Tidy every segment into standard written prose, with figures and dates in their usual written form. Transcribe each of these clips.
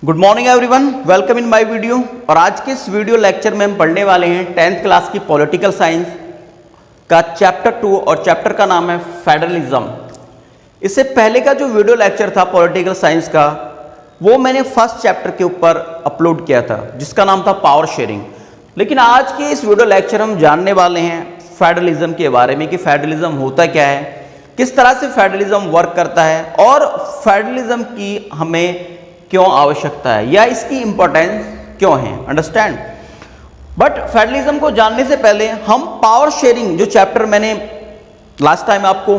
Good morning everyone, welcome in my video. और आज के इस वीडियो लेक्चर में हम पढ़ने वाले हैं 10th क्लास की पॉलिटिकल साइंस का चैप्टर 2 और चैप्टर का नाम है फेडरलिज्म। इससे पहले का जो वीडियो लेक्चर था पॉलिटिकल साइंस का वो मैंने फर्स्ट चैप्टर के ऊपर अपलोड किया था जिसका नाम था पावर शेयरिंग। लेकिन आज के इस वीडियो लेक्चर हम जानने वाले हैं फेडरलिज्म के बारे में कि फेडरलिज्म होता क्या है, किस तरह से फेडरलिज्म वर्क करता है और फेडरलिज्म की हमें क्यों आवश्यकता है या इसकी इंपॉर्टेंस क्यों है। अंडरस्टैंड। बट फेडरलिज्म को जानने से पहले हम पावर शेयरिंग जो चैप्टर मैंने लास्ट टाइम आपको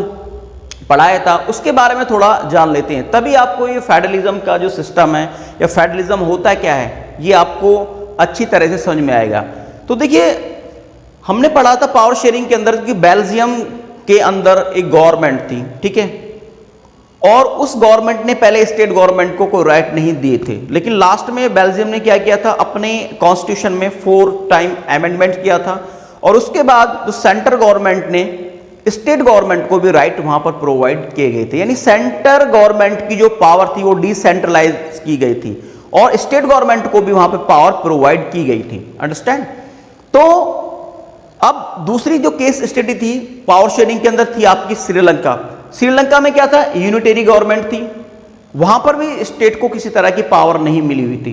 पढ़ाया था उसके बारे में थोड़ा जान लेते हैं, तभी आपको ये फेडरलिज्म का जो सिस्टम है या फेडरलिज्म होता क्या है ये आपको अच्छी तरह से समझ में आएगा। तो देखिए, हमने पढ़ा था पावर शेयरिंग के अंदर कि बेल्जियम के अंदर एक गवर्नमेंट थी, ठीक है, और उस गवर्नमेंट ने पहले स्टेट गवर्नमेंट को कोई राइट नहीं दिए थे, लेकिन लास्ट में बेल्जियम ने क्या किया था, अपने कॉन्स्टिट्यूशन में 4 टाइम अमेंडमेंट किया था और उसके बाद जो सेंटर गवर्नमेंट ने स्टेट गवर्नमेंट को भी राइट वहां पर प्रोवाइड किए गए थे। यानी सेंटर गवर्नमेंट की जो पावर थी वो डिसेंट्रलाइज की गई थी और स्टेट गवर्नमेंट को भी वहां पर पावर प्रोवाइड की गई थी। अंडरस्टैंड। तो अब दूसरी जो केस स्टडी थी पावर शेयरिंग के अंदर थी आपकी श्रीलंका। श्रीलंका में क्या था, यूनिटरी गवर्नमेंट थी, वहां पर भी स्टेट को किसी तरह की पावर नहीं मिली हुई थी।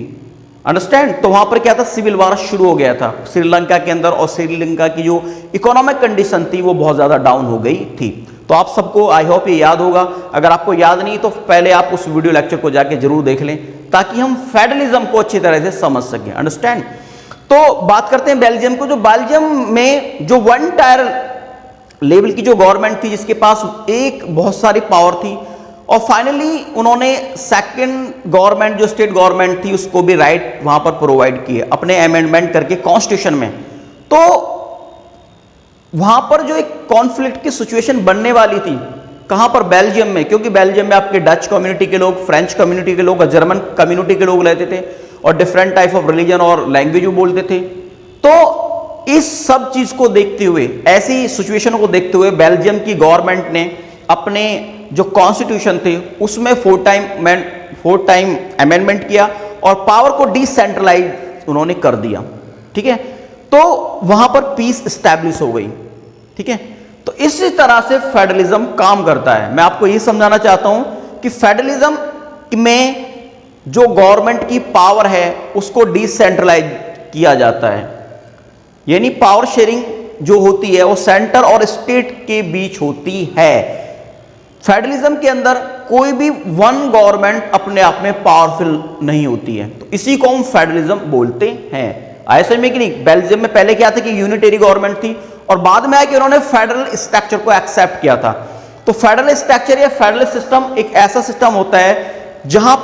अंडरस्टैंड। तो वहां पर क्या था, सिविल वार शुरू हो गया था श्रीलंका के अंदर और श्रीलंका की जो इकोनॉमिक कंडीशन थी वो बहुत ज्यादा डाउन हो गई थी। तो आप सबको आई होप ये याद होगा, अगर आपको याद नहीं तो पहले आप उस वीडियो लेक्चर को जाके जरूर देख लें ताकि हम फेडरलिज्म को अच्छी तरह से समझ सकें। अंडरस्टैंड। तो बात करते हैं बेल्जियम को। जो बेल्जियम में जो 1 टायर लेवल की जो गवर्नमेंट थी जिसके पास एक बहुत सारी पावर थी और फाइनली उन्होंने सेकंड गवर्नमेंट जो स्टेट गवर्नमेंट थी उसको भी राइट वहां पर प्रोवाइड किए अपने अमेंडमेंट करके कॉन्स्टिट्यूशन में। तो वहां पर जो एक कॉन्फ्लिक्ट की सिचुएशन बनने वाली थी कहां पर, बेल्जियम में, क्योंकि बेल्जियम में आपके डच कम्युनिटी के लोग, फ्रेंच कम्युनिटी के लोग, जर्मन कम्युनिटी के लोग रहते थे और डिफरेंट टाइप ऑफ रिलीजन और लैंग्वेज बोलते थे। तो इस सब चीज को देखते हुए, ऐसी सिचुएशन को देखते हुए बेल्जियम की गवर्नमेंट ने अपने जो कॉन्स्टिट्यूशन थे उसमें 4 टाइम अमेंडमेंट किया और पावर को डिसेंट्रलाइज उन्होंने कर दिया। ठीक है। तो वहां पर पीस स्टैब्लिश हो गई। ठीक है। तो इसी तरह से फेडरलिज्म काम करता है। मैं आपको ये समझाना चाहता हूं कि फेडरलिज्म में जो गवर्नमेंट की पावर है उसको डिसेंट्रलाइज किया जाता है। यानी पावर शेयरिंग जो होती है वो सेंटर और स्टेट के बीच होती है। फेडरलिज्म के अंदर कोई भी वन गवर्नमेंट अपने आप में पावरफुल नहीं होती है, तो इसी को हम फेडरलिज्म बोलते हैं। ऐसे में कि नहीं, बेल्जियम में पहले क्या था कि यूनिटरी गवर्नमेंट थी और बाद में आके उन्होंने फेडरल स्ट्रक्चर को एक्सेप्ट किया था। तो फेडरल स्ट्रक्चर या फेडरल सिस्टम एक ऐसा सिस्टम होता है जहां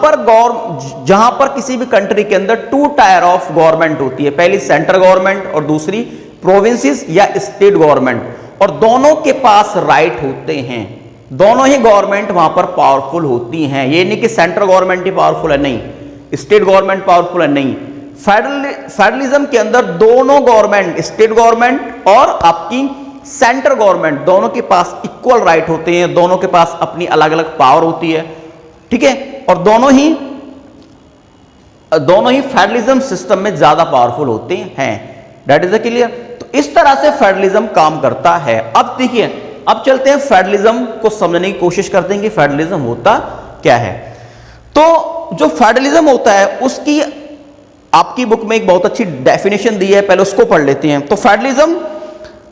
पर किसी भी कंट्री के अंदर 2 टायर ऑफ गवर्नमेंट होती है, पहली सेंट्रल गवर्नमेंट और दूसरी प्रोविंसेस या स्टेट गवर्नमेंट, और दोनों के पास राइट होते हैं। दोनों ही गवर्नमेंट वहां पर पावरफुल होती हैं। ये नहीं कि सेंट्रल गवर्नमेंट ही पावरफुल है, नहीं, स्टेट गवर्नमेंट पावरफुल है, नहीं। फेडरलिज्म के अंदर दोनों गवर्नमेंट, स्टेट गवर्नमेंट और आपकी सेंट्रल गवर्नमेंट, दोनों के पास इक्वल राइट होते हैं, दोनों के पास अपनी अलग अलग पावर होती है। ठीक है। और दोनों ही फेडरलिज्म सिस्टम में ज्यादा पावरफुल होते हैं। That is clear. तो इस तरह से फेडरलिज्म काम करता है। अब देखिए, अब चलते हैं फेडरलिज्म को समझने की कोशिश करते हैं कि फेडरलिज्म होता क्या है। तो जो फेडरलिज्म होता है उसकी आपकी बुक में एक बहुत अच्छी डेफिनेशन दी है, पहले उसको पढ़ लेते हैं। तो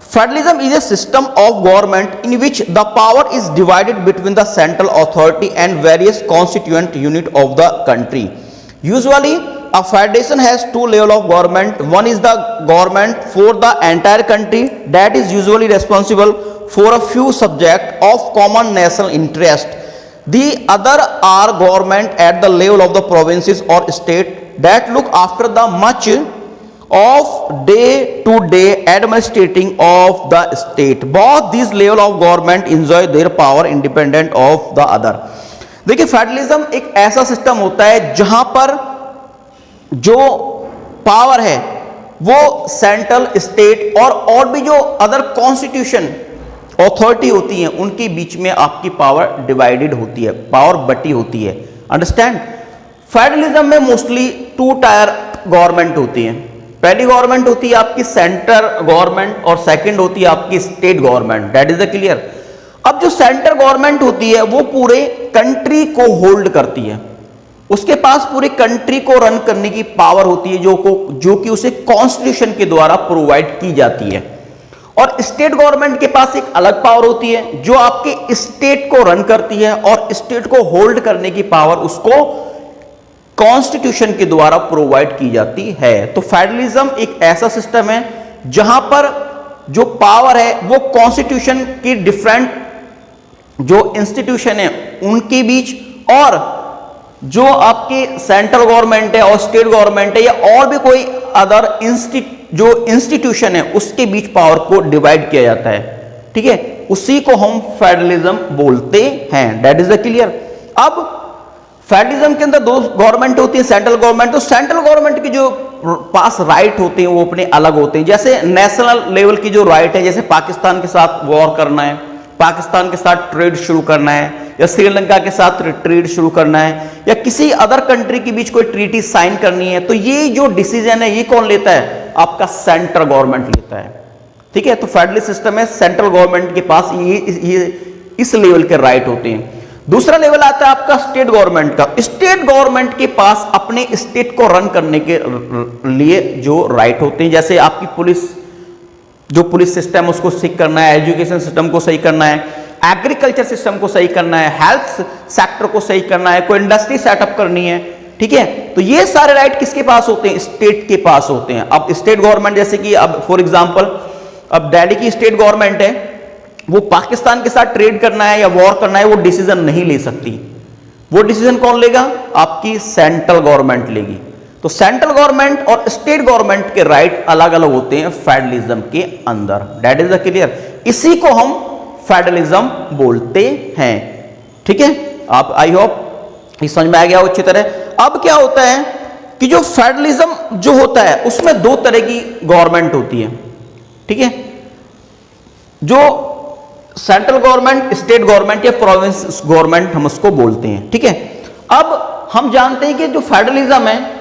Federalism is a system of government in which the power is divided between the central authority and various constituent units of the country. Usually, a federation has 2 levels of government. One is the government for the entire country that is usually responsible for a few subjects of common national interest. The other are government at the level of the provinces or state that look after the much of day-to-day administrating of the state. Both these level of government enjoy their power independent of the other. देखिए, federalism एक ऐसा system होता है जहां पर जो power है वो सेंट्रल, स्टेट और भी जो अदर कॉन्स्टिट्यूशन अथॉरिटी होती हैं उनके बीच में आपकी पावर डिवाइडेड होती है, पावर बटी होती है। अंडरस्टैंड। फेडरलिज्म में मोस्टली टू टायर गवर्नमेंट होती है। पहली गवर्नमेंट होती है आपकी सेंटर गवर्नमेंट और सेकंड होती है आपकी state government. That is the clear. अब जो सेंटर गवर्नमेंट होती है वो पूरे कंट्री को होल्ड करती है, उसके पास पूरी कंट्री को रन करने की पावर होती है जो कि उसे कॉन्स्टिट्यूशन के द्वारा प्रोवाइड की जाती है। और स्टेट गवर्नमेंट के पास एक अलग पावर होती है जो आपके स्टेट को रन करती है और स्टेट को होल्ड करने की पावर उसको कॉन्स्टिट्यूशन के द्वारा प्रोवाइड की जाती है। तो फेडरलिज्म एक ऐसा सिस्टम है जहां पर जो पावर है वो कॉन्स्टिट्यूशन की डिफरेंट जो इंस्टीट्यूशन है उनके बीच और जो आपके सेंट्रल गवर्नमेंट है और स्टेट गवर्नमेंट है या और भी कोई अदर जो इंस्टीट्यूशन है उसके बीच पावर को डिवाइड किया जाता है। ठीक है, उसी को हम फेडरलिज्म बोलते हैं। That is the clear. अब फेडरलिज्म के अंदर दो गवर्नमेंट होती है, सेंट्रल गवर्नमेंट। तो सेंट्रल गवर्नमेंट की जो पास राइट होते हैं वो अपने अलग होते हैं। जैसे नेशनल लेवल की जो राइट है, जैसे पाकिस्तान के साथ वॉर करना है, पाकिस्तान के साथ ट्रेड शुरू करना है, या श्रीलंका के साथ ट्रेड शुरू करना है, या किसी अदर कंट्री के बीच कोई ट्रीटी साइन करनी है, तो ये जो डिसीजन है ये कौन लेता है? आपका सेंट्रल गवर्नमेंट लेता है। ठीक है, तो फेडरल सिस्टम है, सेंट्रल गवर्नमेंट के पास ये इस लेवल के राइट होते हैं। दूसरा लेवल आता है आपका स्टेट गवर्नमेंट का। स्टेट गवर्नमेंट के पास अपने स्टेट को रन करने के लिए जो राइट होते हैं, जैसे आपकी पुलिस सिस्टम उसको सही करना है, एजुकेशन सिस्टम को सही करना है, एग्रीकल्चर सिस्टम को सही करना है, हेल्थ सेक्टर को सही करना है, कोई इंडस्ट्री सेटअप करनी है। ठीक है, तो ये सारे राइट किसके पास होते हैं? स्टेट के पास होते हैं। अब स्टेट गवर्नमेंट जैसे कि अब फॉर एग्जांपल अब दिल्ली की स्टेट गवर्नमेंट है, वो पाकिस्तान के साथ ट्रेड करना है या वॉर करना है, वो डिसीजन नहीं ले सकती। वो डिसीजन कौन लेगा? आपकी सेंट्रल गवर्नमेंट लेगी। तो सेंट्रल गवर्नमेंट और स्टेट गवर्नमेंट के राइट अलग अलग होते हैं फेडरलिज्म के अंदर। That is the clear. इसी को हम फेडरलिज्म बोलते हैं। ठीक है, आप आई होप ये समझ में आ गया अच्छी तरह। अब क्या होता है कि जो फेडरलिज्म जो होता है उसमें दो तरह की गवर्नमेंट होती है। ठीक है, जो सेंट्रल गवर्नमेंट, स्टेट गवर्नमेंट या प्रोविंस गवर्नमेंट हम उसको बोलते हैं। ठीक है, अब हम जानते हैं कि जो फेडरलिज्म है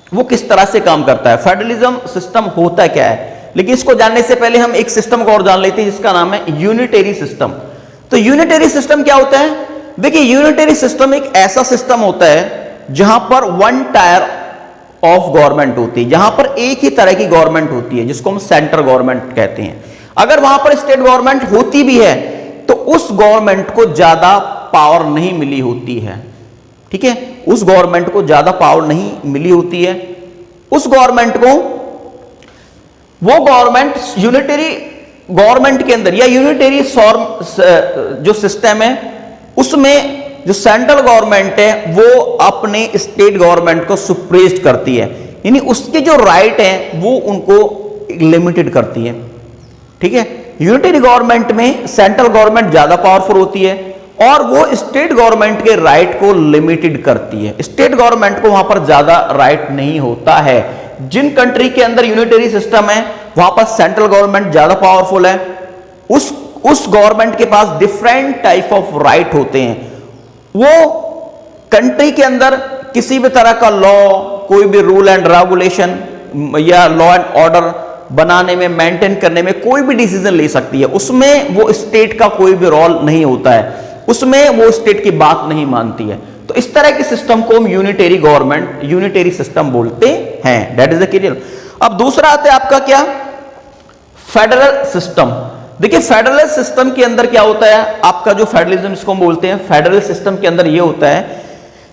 वो किस तरह से काम करता है, फेडरलिज्म सिस्टम होता क्या है। लेकिन इसको जानने से पहले हम एक सिस्टम को और जान लेते हैं जिसका नाम है यूनिटरी सिस्टम। तो यूनिटरी सिस्टम क्या होता है? देखिए, यूनिटरी सिस्टम एक ऐसा सिस्टम होता है जहां पर वन टायर ऑफ गवर्नमेंट होती है, जहां पर एक ही तरह की गवर्नमेंट होती है जिसको हम सेंट्रल गवर्नमेंट कहते हैं। अगर वहां पर स्टेट गवर्नमेंट होती भी है तो उस गवर्नमेंट को ज्यादा पावर नहीं मिली होती है। ठीक है, उस गवर्नमेंट को ज्यादा पावर नहीं मिली होती है। उस गवर्नमेंट को वो गवर्नमेंट यूनिटरी गवर्नमेंट के अंदर या यूनिटरी जो सिस्टम है उसमें जो सेंट्रल गवर्नमेंट है वो अपने स्टेट गवर्नमेंट को सुप्रेस्ड करती है, यानी उसके जो राइट हैं वो उनको लिमिटेड करती है। ठीक है, यूनिटरी गवर्नमेंट में सेंट्रल गवर्नमेंट ज्यादा पावरफुल होती है और वो स्टेट गवर्नमेंट के राइट को लिमिटेड करती है। स्टेट गवर्नमेंट को वहां पर ज्यादा राइट नहीं होता है। जिन कंट्री के अंदर यूनिटरी सिस्टम है वहां पर सेंट्रल गवर्नमेंट ज्यादा पावरफुल है, उस गवर्नमेंट के पास डिफरेंट टाइप ऑफ राइट होते हैं। वो कंट्री के अंदर किसी भी तरह का लॉ, कोई भी रूल एंड रेगुलेशन या लॉ एंड ऑर्डर बनाने में, मेंटेन करने में कोई भी डिसीजन ले सकती है। उसमें वो स्टेट का कोई भी रोल नहीं होता है, उसमें वो स्टेट की बात नहीं मानती है। तो इस तरह के सिस्टम को हम यूनिटरी गवर्नमेंट, यूनिटरी सिस्टम बोलते हैं। That is the clear. अब दूसरा आता है आपका क्या? Federal system. देखिए, फेडरल सिस्टम के अंदर क्या होता है आपका जो फेडरलिज्म इसको हम बोलते हैं, फेडरल सिस्टम के अंदर ये होता है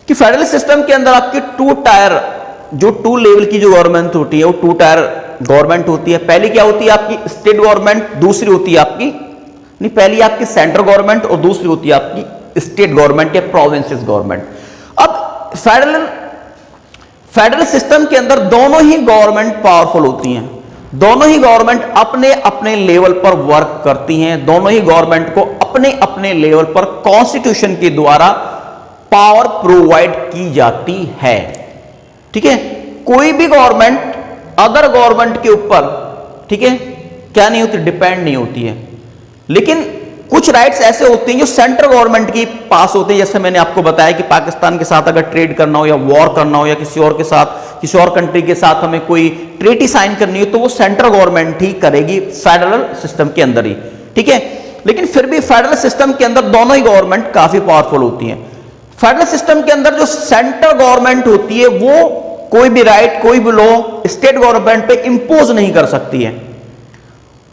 कि फेडरल सिस्टम के अंदर आपकी टू लेवल की जो गवर्नमेंट होती है वो टू टायर गवर्नमेंट होती है। पहली क्या होती है आपकी स्टेट गवर्नमेंट, दूसरी होती है आपकी पहली आपकी सेंट्रल गवर्नमेंट और दूसरी होती है आपकी स्टेट गवर्नमेंट या प्रोविंसेस गवर्नमेंट। अब फेडरल सिस्टम के अंदर दोनों ही गवर्नमेंट पावरफुल होती हैं, दोनों ही गवर्नमेंट अपने अपने लेवल पर वर्क करती हैं, दोनों ही गवर्नमेंट को अपने अपने लेवल पर कॉन्स्टिट्यूशन के द्वारा पावर प्रोवाइड की जाती है। ठीक है, कोई भी गवर्नमेंट अदर गवर्नमेंट के ऊपर, ठीक है, क्या नहीं होती, डिपेंड नहीं होती है। लेकिन कुछ राइट्स ऐसे होते हैं जो सेंट्रल गवर्नमेंट की पास होते हैं, जैसे मैंने आपको बताया कि पाकिस्तान के साथ अगर ट्रेड करना हो या वॉर करना हो या किसी और के साथ, किसी और कंट्री के साथ हमें कोई ट्रीटी साइन करनी हो तो वो सेंट्रल गवर्नमेंट ही करेगी फेडरल सिस्टम के अंदर ही, ठीक है। लेकिन फिर भी फेडरल सिस्टम के अंदर दोनों ही गवर्नमेंट काफी पावरफुल होती हैं। फेडरल सिस्टम के अंदर जो सेंट्रल गवर्नमेंट होती है वो कोई भी राइट, कोई भी लॉ स्टेट गवर्नमेंट पे इंपोज नहीं कर सकती है।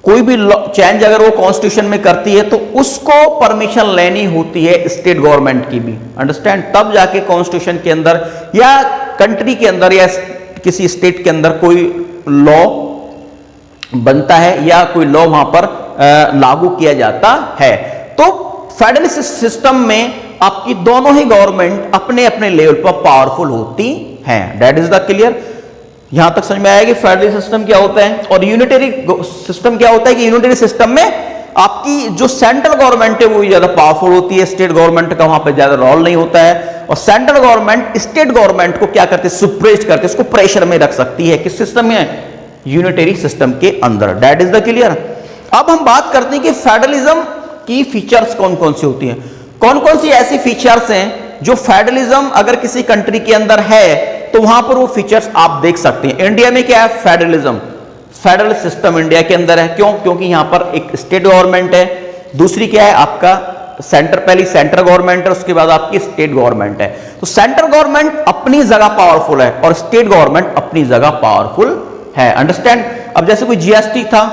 कोई भी चेंज अगर वो कॉन्स्टिट्यूशन में करती है तो उसको परमिशन लेनी होती है स्टेट गवर्नमेंट की भी, अंडरस्टैंड, तब जाके कॉन्स्टिट्यूशन के अंदर या कंट्री के अंदर या किसी स्टेट के अंदर कोई लॉ बनता है या कोई लॉ वहां पर लागू किया जाता है। तो फेडरल सिस्टम में आपकी दोनों ही गवर्नमेंट अपने अपने लेवल पर पावरफुल होती हैं। That is the clear. यहां तक समझ में आया कि फेडरल सिस्टम क्या होता है और यूनिटरी सिस्टम क्या होता है कि यूनिटरी सिस्टम में आपकी जो सेंट्रल गवर्नमेंट है वो ज्यादा पावरफुल होती है, स्टेट गवर्नमेंट का वहां पे ज्यादा रोल नहीं होता है, और सेंट्रल गवर्नमेंट स्टेट गवर्नमेंट को क्या करते हैं, सुप्रेस करते, उसको प्रेशर में रख सकती है। किस सिस्टम में? यूनिटरी सिस्टम के अंदर। That is the clear. अब हम बात करते हैं कि फेडरलिज्म की फीचर्स कौन कौन सी होती हैं, कौन कौन सी ऐसी फीचर्स हैं जो फेडरलिज्म अगर किसी कंट्री के अंदर है तो वहां पर वो फीचर्स आप देख सकते हैं। इंडिया में क्या है? फेडरलिज्म, फेडरल सिस्टम इंडिया के अंदर है। क्यों? क्योंकि यहां पर एक स्टेट गवर्नमेंट है, दूसरी क्या है आपका सेंटर, पहली सेंट्रल गवर्नमेंट है, उसके बाद आपकी स्टेट गवर्नमेंट है। तो सेंट्रल गवर्नमेंट अपनी जगह पावरफुल है और स्टेट गवर्नमेंट अपनी जगह पावरफुल है, अंडरस्टैंड। अब जैसे कोई जीएसटी था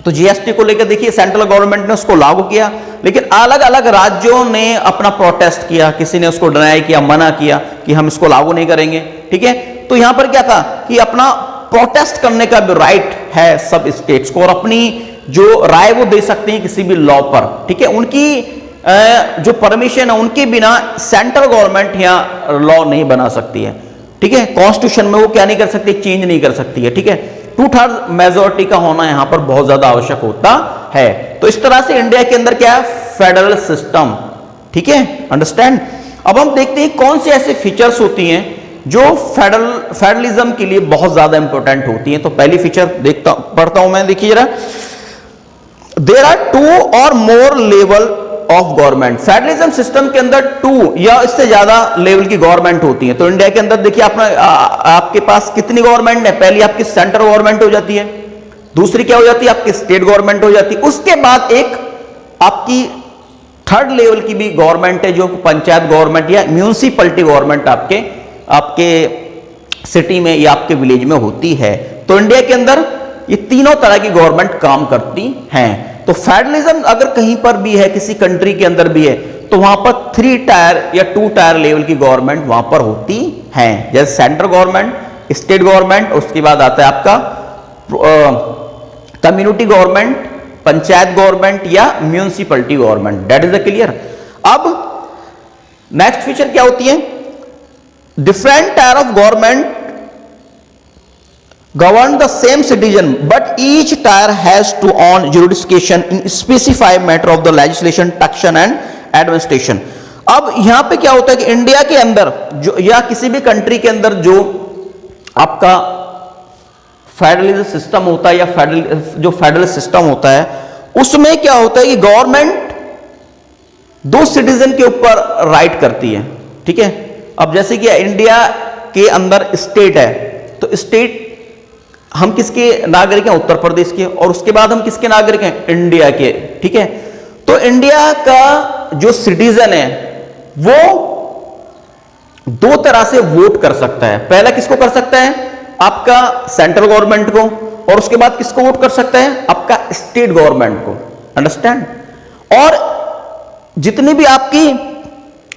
तो जीएसटी को लेकर देखिए सेंट्रल गवर्नमेंट ने उसको लागू किया, लेकिन अलग अलग राज्यों ने अपना प्रोटेस्ट किया, किसी ने उसको डिनाई किया, मना किया कि हम इसको लागू नहीं करेंगे, ठीक है। तो यहां पर क्या था कि अपना प्रोटेस्ट करने का भी राइट है सब स्टेट्स को और अपनी जो राय वो दे सकते हैं किसी भी लॉ पर, ठीक है। उनकी जो परमिशन है उनके बिना सेंट्रल गवर्नमेंट यहां लॉ नहीं बना सकती है, ठीक है। कॉन्स्टिट्यूशन में वो क्या नहीं कर सकती, चेंज नहीं कर सकती है, ठीक है। 2/3 मेजोरिटी का होना यहां पर बहुत ज्यादा आवश्यक होता है। तो इस तरह से इंडिया के अंदर क्या है? फेडरल सिस्टम, ठीक है, अंडरस्टैंड। अब हम देखते हैं कौन सी ऐसे फीचर्स होती हैं जो फेडरलिज्म के लिए बहुत ज्यादा इंपॉर्टेंट होती हैं। तो पहली फीचर पढ़ता हूं मैं, देखिए जरा। देयर आर 2 और more level of government. Federalism system के अंदर 2 या इससे ज्यादा लेवल की गवर्नमेंट होती है। तो इंडिया के अंदर देखिए अपना आपके पास कितनी गवर्नमेंट है? पहली आपकी सेंट्रल गवर्नमेंट हो जाती है, दूसरी क्या हो जाती है आपकी स्टेट गवर्नमेंट हो जाती है, उसके बाद एक आपकी 3rd लेवल की भी गवर्नमेंट है जो पंचायत गवर्नमेंट या म्यूनिसिपैलिटी गवर्नमेंट आपके सिटी में या आपके विलेज में होती है। तो इंडिया के अंदर ये तीनों तरह की गवर्नमेंट काम करती हैं। तो फेडरलिज्म अगर कहीं पर भी है, किसी कंट्री के अंदर भी है, तो वहां पर 3 टायर या 2 टायर लेवल की गवर्नमेंट वहां पर होती हैं, जैसे सेंट्रल गवर्नमेंट, स्टेट गवर्नमेंट, उसके बाद आता है आपका कम्युनिटी गवर्नमेंट, पंचायत गवर्नमेंट या municipality government. That is the clear. अब नेक्स्ट फीचर क्या होती है? Different tyre of government govern the same citizen but each tier has to own jurisdiction in specified matter of the legislation, taxation and administration। अब यहां पे क्या होता है कि इंडिया के अंदर जो या किसी भी कंट्री के अंदर जो आपका फेडरलिज्म सिस्टम होता है या फेडरल सिस्टम होता है उसमें क्या होता है कि गवर्नमेंट 2 सिटीजन के ऊपर राइट करती है, ठीक है। अब जैसे कि इंडिया के अंदर स्टेट है तो स्टेट हम किसके नागरिक हैं? उत्तर प्रदेश के, और उसके बाद हम किसके नागरिक हैं? इंडिया के, ठीक है। तो इंडिया का जो सिटीजन है वो 2 तरह से वोट कर सकता है। पहला किसको कर सकता है? आपका सेंट्रल गवर्नमेंट को, और उसके बाद किसको वोट कर सकता है? आपका स्टेट गवर्नमेंट को, अंडरस्टैंड। और जितनी भी आपकी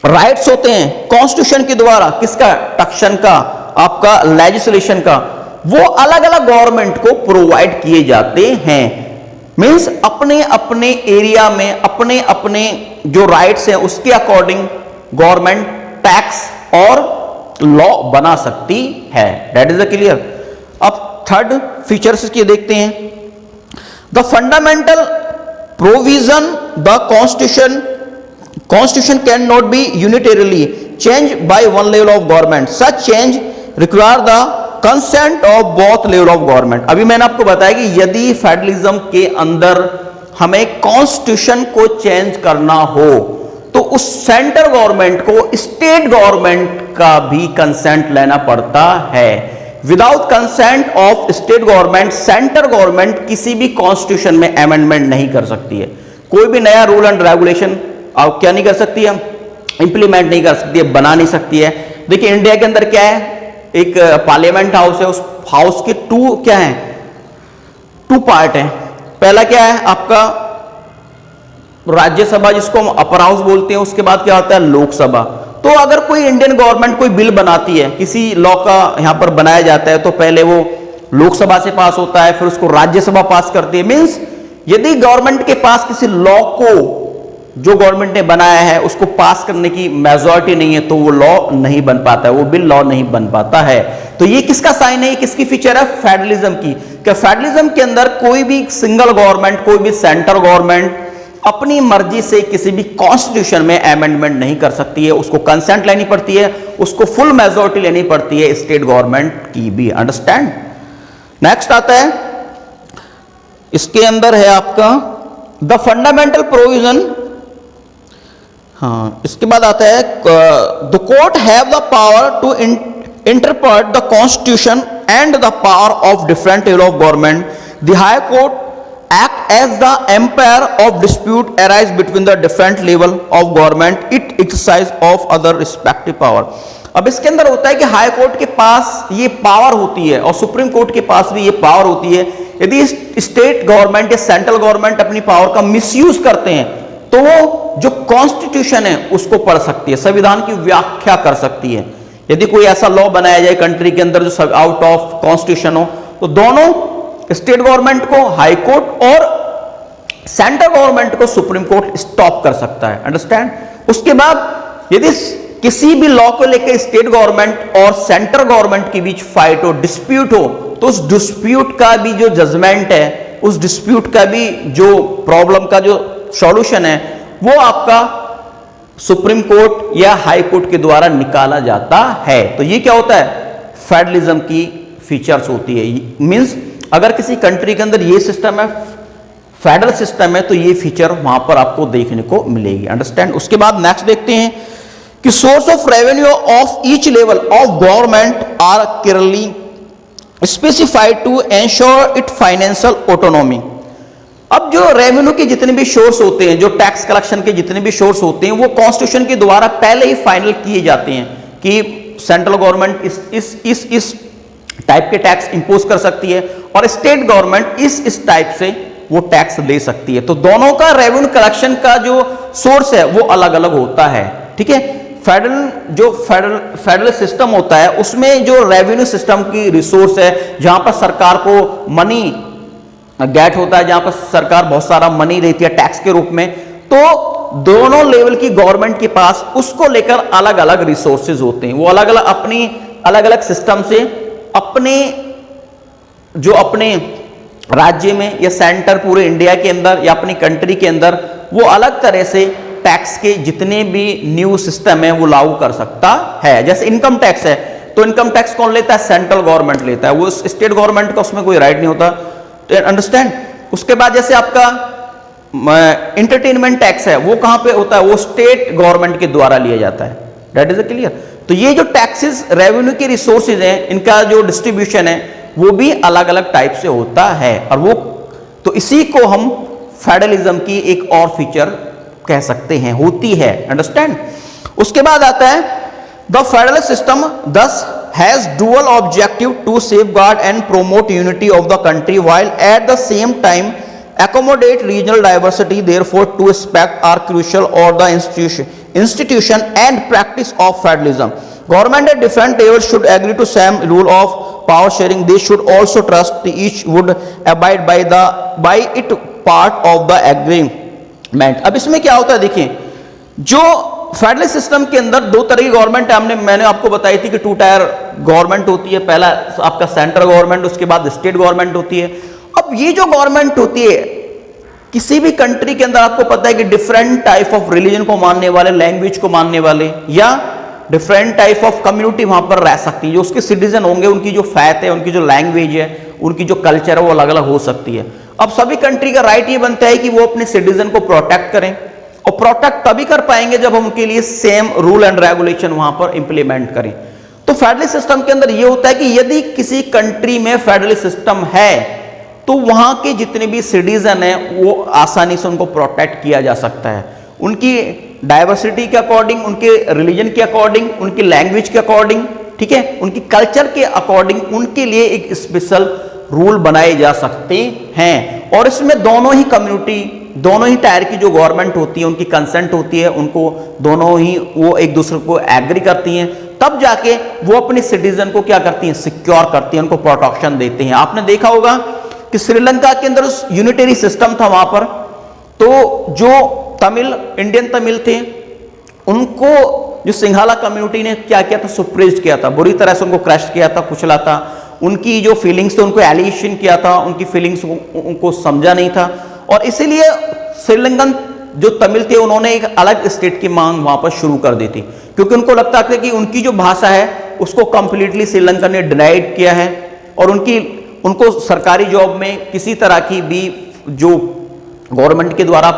राइट्स होते हैं कॉन्स्टिट्यूशन के द्वारा, किसका? टैक्सेशन का, आपका लेजिस्लेशन का, वो अलग अलग गवर्नमेंट को प्रोवाइड किए जाते हैं। मींस अपने अपने एरिया में अपने अपने जो राइट्स हैं उसके अकॉर्डिंग गवर्नमेंट टैक्स और लॉ बना सकती है। That is the clear. अब 3rd फीचर्स की देखते हैं। The fundamental provision the constitution can not be unitarily change by 1 level of government, such change require the consent of both level of government. अभी मैंने आपको बताया कि यदि फेडरलिज्म के अंदर हमें कॉन्स्टिट्यूशन को चेंज करना हो तो उस सेंट्रल गवर्नमेंट को स्टेट गवर्नमेंट का भी कंसेंट लेना पड़ता है। Without consent of state government central government किसी भी कॉन्स्टिट्यूशन में अमेंडमेंट नहीं कर सकती है। कोई भी नया रूल एंड रेगुलेशन आप क्या नहीं कर सकती है, इंप्लीमेंट नहीं कर सकती है, बना नहीं सकती है। देखिए इंडिया के अंदर क्या है, एक पार्लियामेंट हाउस है, उस हाउस के टू पार्ट है। पहला क्या है आपका राज्यसभा, जिसको हम अपर हाउस बोलते हैं, उसके बाद क्या होता है लोकसभा। तो अगर कोई इंडियन गवर्नमेंट कोई बिल बनाती है, किसी लॉ का यहां पर बनाया जाता है, तो पहले वो लोकसभा से पास होता है, फिर उसको राज्यसभा पास करती है। मींस यदि गवर्नमेंट के पास किसी लॉ को जो गवर्नमेंट ने बनाया है उसको पास करने की मेजॉरिटी नहीं है, तो वो लॉ नहीं बन पाता है, वो बिल लॉ नहीं बन पाता है। तो ये किसका साइन है, ये किसकी फीचर है, फेडरलिज्म की। क्या फेडरलिज्म के अंदर कोई भी सिंगल गवर्नमेंट, कोई भी सेंट्रल गवर्नमेंट अपनी मर्जी से किसी भी कॉन्स्टिट्यूशन में अमेंडमेंट नहीं कर सकती है, उसको कंसेंट लेनी पड़ती है, उसको फुल मेजॉरिटी लेनी पड़ती है स्टेट गवर्नमेंट की भी। अंडरस्टैंड। नेक्स्ट आता है, इसके अंदर है आपका द फंडामेंटल प्रोविजन। हाँ, इसके बाद आता है the court have the power to interpret the constitution and the power of different level of government. The high court act as the umpire of dispute arise between the different level of government, it exercise of other respective power। अब इसके अंदर होता है कि high court के पास ये power होती है और सुप्रीम कोर्ट के पास भी ये पावर होती है। यदि स्टेट गवर्नमेंट या सेंट्रल गवर्नमेंट अपनी पावर का मिसयूज करते हैं तो वो जो कॉन्स्टिट्यूशन है उसको पढ़ सकती है, संविधान की व्याख्या कर सकती है। यदि कोई ऐसा लॉ बनाया जाए कंट्री के अंदर जो आउट ऑफ कॉन्स्टिट्यूशन हो, तो दोनों स्टेट गवर्नमेंट को हाई कोर्ट और सेंट्रल गवर्नमेंट को सुप्रीम कोर्ट स्टॉप कर सकता है। अंडरस्टैंड। उसके बाद यदि किसी भी लॉ को लेकर स्टेट गवर्नमेंट और सेंट्रल गवर्नमेंट के बीच फाइट हो, डिस्प्यूट हो, तो उस डिस्प्यूट का भी जो जजमेंट है, उस डिस्प्यूट का भी जो प्रॉब्लम का जो सॉल्यूशन है, वो आपका सुप्रीम कोर्ट या हाई कोर्ट के द्वारा निकाला जाता है। तो ये क्या होता है, फेडरलिज्म की फीचर्स होती है। मींस अगर किसी कंट्री के अंदर ये सिस्टम है, फेडरल सिस्टम है, तो ये फीचर वहां पर आपको देखने को मिलेगी। अंडरस्टैंड। उसके बाद नेक्स्ट देखते हैं कि source of revenue of each level of government are clearly specified to ensure it financial autonomy. अब जो रेवेन्यू के जितने भी सोर्स होते हैं, जो टैक्स कलेक्शन के जितने भी सोर्स होते हैं, वो कॉन्स्टिट्यूशन के द्वारा पहले ही फाइनल किए जाते हैं कि सेंट्रल गवर्नमेंट इस टाइप के टैक्स इंपोज कर सकती है और स्टेट गवर्नमेंट इस टाइप से वो टैक्स ले सकती है। तो दोनों का रेवेन्यू कलेक्शन का जो सोर्स है वो अलग अलग होता है। ठीक है। फेडरल सिस्टम होता है, उसमें जो रेवेन्यू सिस्टम की रिसोर्स है, जहां पर सरकार को मनी गेट होता है, जहां पर सरकार बहुत सारा मनी देती है टैक्स के रूप में, तो दोनों लेवल की गवर्नमेंट के पास उसको लेकर अलग अलग रिसोर्सेज होते हैं। वो अलग अलग अपनी अलग अलग सिस्टम से अपने राज्य में या सेंटर पूरे इंडिया के अंदर या अपनी कंट्री के अंदर वो अलग तरह से टैक्स के जितने भी न्यू सिस्टम है वो लागू कर सकता है। जैसे इनकम टैक्स है, तो इनकम टैक्स कौन लेता है, सेंट्रल गवर्नमेंट लेता है, वो स्टेट गवर्नमेंट का उसमें कोई राइट नहीं होता। अंडरस्टैंड। उसके बाद जैसे आपका एंटरटेनमेंट टैक्स है, वो कहां पे होता है, वो स्टेट गवर्नमेंट के द्वारा लिया जाता है। That is clear. तो ये जो टैक्सेस रेवेन्यू के रिसोर्सेज हैं, इनका जो डिस्ट्रीब्यूशन है वो भी अलग अलग टाइप से होता है, और वो तो इसी को हम फेडरलिज्म की एक और फीचर कह सकते हैं, होती है। अंडरस्टैंड। उसके बाद आता है the federal system thus has dual objective to safeguard and promote unity of the country while at the same time accommodate regional diversity, therefore two aspects are crucial or the institution and practice of federalism. Government at different levels should agree to same rule of power sharing. They should also trust that each would abide by it part of the agreement. अब इसमें क्या होता है, देखिए जो federal system के अंदर दो तरह की गवर्नमेंट है, मैंने आपको बताई थी कि टू टायर गवर्नमेंट होती है, पहला आपका सेंट्रल गवर्नमेंट, उसके बाद स्टेट गवर्नमेंट होती है। अब ये जो गवर्नमेंट होती है किसी भी कंट्री के अंदर, आपको पता है कि डिफरेंट टाइप ऑफ रिलीजन को मानने वाले, लैंग्वेज को मानने वाले, या डिफरेंट टाइप ऑफ कम्युनिटी वहां पर रह सकती है। जो उसके सिटीजन होंगे, उनकी जो फैथ है, उनकी जो लैंग्वेज है, उनकी जो कल्चर है, वो अलग अलग हो सकती है। अब सभी कंट्री का राइट ये बनता है कि वो अपने सिटीजन को प्रोटेक्ट करें, और प्रोटेक्ट तभी कर पाएंगे जब हम उनके लिए सेम रूल एंड रेगुलेशन वहां पर इंप्लीमेंट करें। तो फेडरल सिस्टम के अंदर ये होता है कि यदि किसी कंट्री में फेडरल सिस्टम है तो वहां के जितने भी सिटीजन हैं वो आसानी से उनको प्रोटेक्ट किया जा सकता है, उनकी डाइवर्सिटी के अकॉर्डिंग, उनके रिलीजन के अकॉर्डिंग, उनकी लैंग्वेज के अकॉर्डिंग, ठीक है, उनकी कल्चर के अकॉर्डिंग उनके लिए एक स्पेशल रूल बनाए जा सकते हैं। और इसमें दोनों ही कम्युनिटी, दोनों ही टायर की जो गवर्नमेंट होती है उनकी कंसेंट होती है, उनको दोनों ही वो एक दूसरे को एग्री करती हैं, तब जाके वो अपने सिटीजन को क्या करती हैं, सिक्योर करती हैं, उनको प्रोटेक्शन देते हैं। आपने देखा होगा कि श्रीलंका के अंदर यूनिटरी सिस्टम था वहां पर, तो जो तमिल, इंडियन तमिल थे, उनको जो सिंघाला कम्युनिटी ने क्या किया था, सुप्रेस्ड किया था, बुरी तरह से उनको क्रश किया था, कुचला था, उनकी जो फीलिंग्स थे उनको एलिगेशन किया था, उनकी फीलिंग्स उनको समझा नहीं था, और इसीलिए श्रीलंकन जो तमिल थे उन्होंने एक अलग स्टेट की मांग वहां पर शुरू कर दी थी, क्योंकि उनको लगता था कि उनकी जो भाषा है उसको कंप्लीटली श्रीलंका ने डिनाइड किया है, और उनको सरकारी जॉब में किसी तरह की भी जो गवर्नमेंट के द्वारा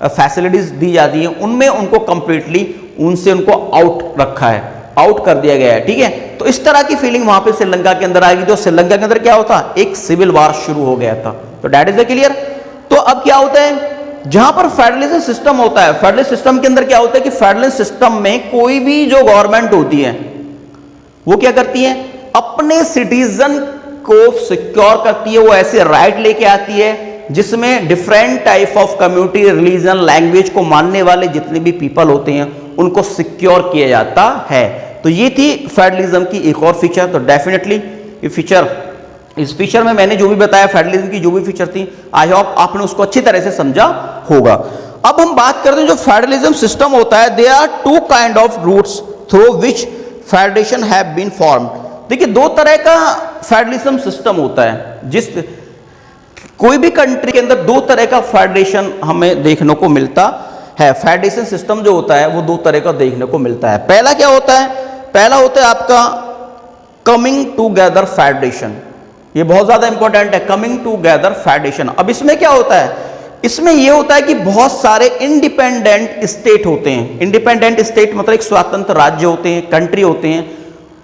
फैसिलिटीज दी जाती है उनमें उनको कंप्लीटली उनसे उनको आउट रखा है, आउट कर दिया गया है, ठीक है। तो इस तरह की फीलिंग वहां पे श्रीलंका के अंदर आएगी, तो श्रीलंका के अंदर क्या होता, एक सिविल वार शुरू हो गया था। तो दैट इज द क्लियर। तो अब क्या होता है, जहां पर फेडरलिज्म सिस्टम होता है, फेडरल सिस्टम के अंदर क्या होता है कि फेडरल सिस्टम में कोई भी जो गवर्नमेंट होती है वो क्या करती है, अपने सिटीजन को सिक्योर करती है, वो ऐसे राइट लेके आती है जिसमें different type of community, religion, language को मानने वाले जितने भी पीपल होते हैं उनको सिक्योर किया जाता है। तो ये थी फेडरलिज्म की एक और फीचर। तो डेफिनेटली ये फीचर, इस फीचर में मैंने जो भी बताया फेडरलिज्म की जो भी फीचर थी, आई होप आपने उसको अच्छी तरह से समझा होगा। अब हम बात करते हैं जो फेडरलिज्म सिस्टम होता है, there are two kind of routes through which federation have been formed. देखिए दो तरह का फेडरलिज्म सिस्टम होता है, जिस कोई भी कंट्री के अंदर दो तरह का फेडरेशन हमें देखने को मिलता है। फेडरेशन सिस्टम जो होता है वो दो तरह का देखने को मिलता है। पहला क्या होता है, पहला होता है आपका कमिंग टूगेदर फेडरेशन। ये बहुत ज्यादा इंपॉर्टेंट है, कमिंग टूगेदर फेडरेशन। अब इसमें क्या होता है, इसमें यह होता है कि बहुत सारे इंडिपेंडेंट स्टेट होते हैं। इंडिपेंडेंट स्टेट मतलब एक स्वतंत्र राज्य होते हैं, कंट्री होते हैं,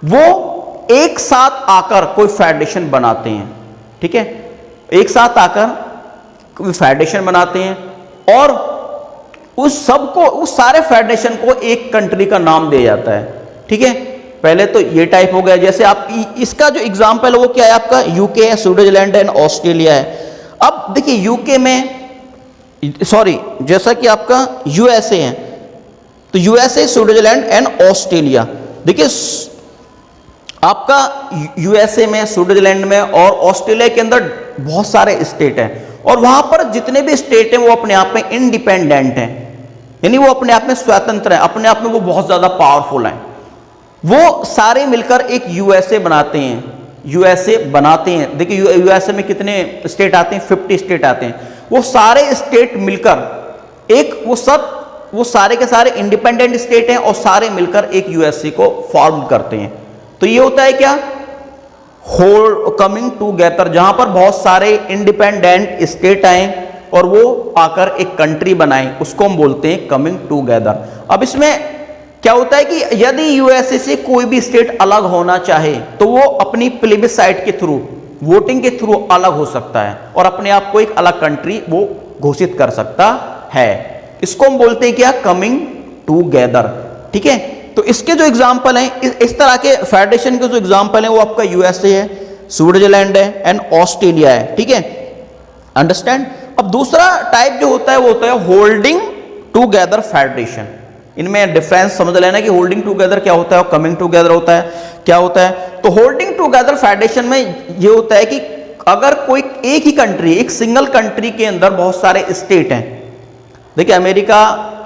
वो एक साथ आकर कोई फेडरेशन बनाते हैं, ठीक है, एक साथ आकर कोई फेडरेशन बनाते हैं और उस सबको, उस सारे फेडरेशन को एक कंट्री का नाम दिया जाता है, ठीक है। पहले तो ये टाइप हो गया, जैसे आप इसका जो एग्जांपल है वो क्या है आपका, यूके है, स्विट्जरलैंड है, ऑस्ट्रेलिया है। अब देखिए यूके में, सॉरी, जैसा कि आपका यूएसए है, तो यूएसए, स्विट्जरलैंड एंड ऑस्ट्रेलिया। देखिए आपका यूएसए में, स्विट्जरलैंड में और ऑस्ट्रेलिया के अंदर बहुत सारे स्टेट हैं, और वहां पर जितने भी स्टेट हैं वो अपने आप में इंडिपेंडेंट हैं, यानी वो अपने आप में स्वतंत्र हैं, अपने आप में वो बहुत ज्यादा पावरफुल हैं। वो सारे मिलकर एक यूएसए बनाते हैं, यूएसए बनाते हैं। देखिए यूएसए में कितने स्टेट आते हैं, 50 स्टेट आते हैं। वो सारे स्टेट मिलकर एक, वो सारे के सारे इंडिपेंडेंट स्टेट हैं और सारे मिलकर एक यूएसए को फॉर्म करते हैं। तो ये होता है क्या, होल कमिंग टूगेदर, जहां पर बहुत सारे इंडिपेंडेंट स्टेट आए और वो आकर एक कंट्री बनाए, उसको हम बोलते हैं कमिंग टूगेदर। अब इसमें क्या होता है कि यदि यूएसए से कोई भी स्टेट अलग होना चाहे तो वो अपनी प्लेबिसाइट के थ्रू, वोटिंग के थ्रू अलग हो सकता है और अपने आप को एक अलग कंट्री वो घोषित कर सकता है। इसको हम बोलते हैं क्या, कमिंग टूगेदर, ठीक है। तो इसके जो एग्जाम्पल हैं, इस तरह के फेडरेशन के जो एग्जाम्पल हैं वो आपका यूएसए है, स्विट्जरलैंड है एंड ऑस्ट्रेलिया है, ठीक है, अंडरस्टैंड। अब दूसरा टाइप जो होता है वो होता है होल्डिंग टूगेदर फेडरेशन। इनमें डिफरेंस समझ लेना कि होल्डिंग टूगेदर क्या होता है और कमिंग टूगेदर होता है क्या होता है। तो होल्डिंग टूगेदर फेडरेशन में ये होता है कि अगर कोई एक ही कंट्री, एक सिंगल कंट्री के अंदर बहुत सारे स्टेट हैं, देखिए अमेरिका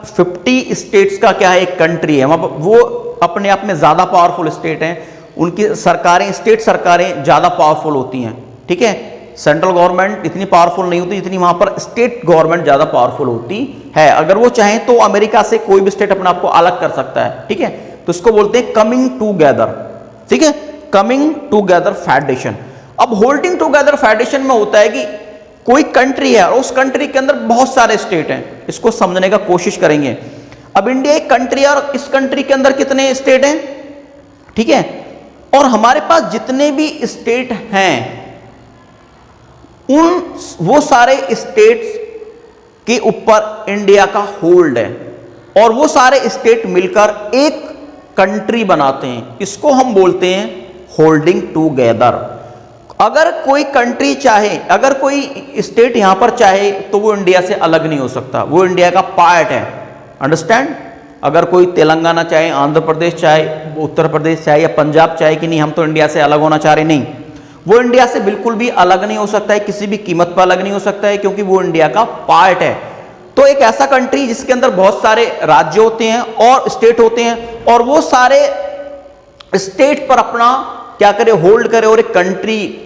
50 स्टेट्स का क्या है, एक कंट्री है, वो अपने आप में ज्यादा पावरफुल स्टेट हैं, उनकी सरकारें, स्टेट सरकारें ज्यादा पावरफुल होती हैं, ठीक है। सेंट्रल गवर्नमेंट इतनी पावरफुल नहीं होती जितनी वहां पर स्टेट गवर्नमेंट ज्यादा पावरफुल होती है। अगर वो चाहें तो अमेरिका से कोई भी स्टेट अपने आप को अलग कर सकता है, ठीक है। तो इसको बोलते हैं कमिंग टूगेदर, ठीक है, कमिंग टूगेदर फेडरेशन। अब होल्डिंग टूगेदर फेडरेशन में होता है कि कोई कंट्री है और उस कंट्री के अंदर बहुत सारे स्टेट हैं, इसको समझने का कोशिश करेंगे। अब इंडिया एक कंट्री है और इस कंट्री के अंदर कितने स्टेट हैं, ठीक है, और हमारे पास जितने भी स्टेट हैं वो सारे स्टेट्स के ऊपर इंडिया का होल्ड है और वो सारे स्टेट मिलकर एक कंट्री बनाते हैं, इसको हम बोलते हैं होल्डिंग टूगेदर। अगर कोई कंट्री चाहे, अगर कोई स्टेट यहां पर चाहे तो वो इंडिया से अलग नहीं हो सकता, वो इंडिया का पार्ट है, अंडरस्टैंड। अगर कोई तेलंगाना चाहे, आंध्र प्रदेश चाहे, उत्तर प्रदेश चाहे या पंजाब चाहे कि नहीं हम तो इंडिया से अलग होना चाह रहे, नहीं, वो इंडिया से बिल्कुल भी अलग नहीं हो सकता है, किसी भी कीमत पर अलग नहीं हो सकता है, क्योंकि वो इंडिया का पार्ट है। तो एक ऐसा कंट्री जिसके अंदर बहुत सारे राज्य होते हैं और स्टेट होते हैं और वो सारे स्टेट पर अपना क्या करे, होल्ड करे और एक कंट्री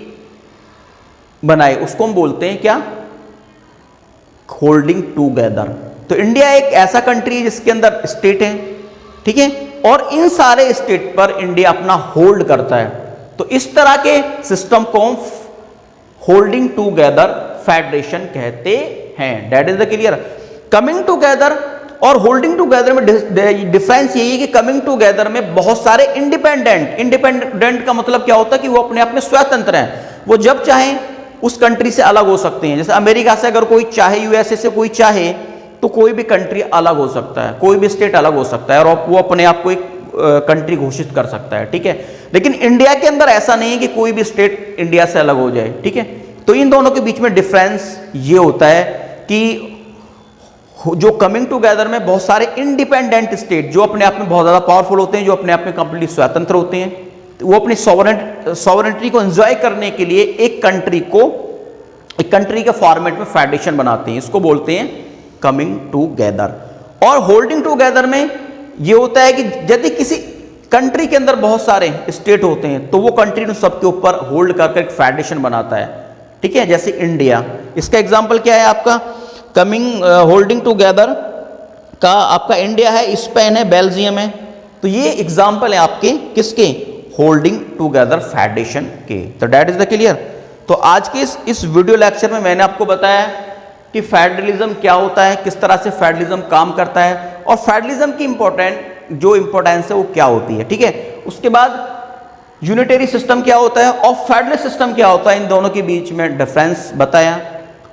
बनाए, उसको हम बोलते हैं क्या, होल्डिंग टूगेदर। तो इंडिया एक ऐसा कंट्री है जिसके अंदर स्टेट है, ठीक है, और इन सारे स्टेट पर इंडिया अपना होल्ड करता है। तो इस तरह के सिस्टम को होल्डिंग टूगेदर फेडरेशन कहते हैं। That is the clear. Coming together और होल्डिंग टूगेदर में डिफरेंस यही है कि कमिंग टूगेदर में बहुत सारे इंडिपेंडेंट का मतलब क्या होता है कि वो अपने आप में स्वतंत्र हैं, वो जब चाहें उस कंट्री से अलग हो सकते हैं। जैसे अमेरिका से अगर कोई चाहे, यूएसए से कोई चाहे, तो कोई भी कंट्री अलग हो सकता है, कोई भी स्टेट अलग हो सकता है और वो अपने आप को एक कंट्री घोषित कर सकता है, ठीक है। लेकिन इंडिया के अंदर ऐसा नहीं है कि कोई भी स्टेट इंडिया से अलग हो जाए, ठीक है। तो इन दोनों के बीच में डिफरेंस ये होता है कि जो कमिंग टुगेदर में बहुत सारे इंडिपेंडेंट स्टेट जो अपने आप में बहुत ज्यादा पावरफुल होते हैं, जो अपने आप में कंप्लीटली स्वतंत्र होते हैं, वो अपनी सॉवरेनिटी को एंजॉय करने के लिए एक कंट्री के फॉर्मेट में फेडरेशन बनाते हैं, इसको बोलते हैं कमिंग टुगेदर। और होल्डिंग टुगेदर में ये होता है कि यदि किसी कंट्री के अंदर बहुत सारे स्टेट होते हैं तो वो कंट्री उन सबके ऊपर होल्ड करके एक फेडरेशन बनाता है, ठीक है। जैसे इंडिया, इसका एग्जांपल क्या है आपका, कमिंग होल्डिंग टुगेदर का आपका इंडिया है, स्पेन है, बेल्जियम है। तो ये एग्जांपल है आपके किसके, होल्डिंग टुगेदर फेडरेशन के। तो दैट इज द क्लियर। तो आज के इस वीडियो लेक्चर में मैंने आपको बताया कि फेडरलिज्म क्या होता है, किस तरह से फेडरलिज्म काम करता है और फेडरलिज्म की इंपॉर्टेंस है वो क्या होती है, ठीक है। उसके बाद यूनिटरी सिस्टम क्या होता है और फेडरल सिस्टम क्या होता है, इन दोनों के बीच में डिफरेंस बताया।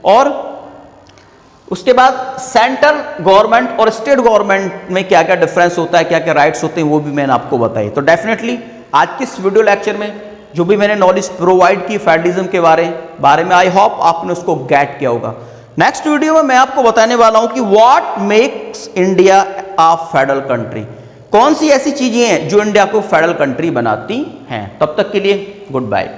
और उसके बाद सेंट्रल गवर्नमेंट और स्टेट गवर्नमेंट में क्या क्या डिफरेंस होता है, क्या क्या राइट्स होते हैं, वो भी मैंने आपको बताई। तो डेफिनेटली आज के इस वीडियो लेक्चर में जो भी मैंने नॉलेज प्रोवाइड की फेडरलिज्म के बारे में, आई होप आपने उसको गेट किया होगा। नेक्स्ट वीडियो में मैं आपको बताने वाला हूं कि what makes India a federal country, कौन सी ऐसी चीजें हैं जो इंडिया को फेडरल कंट्री बनाती हैं। तब तक के लिए गुड बाय।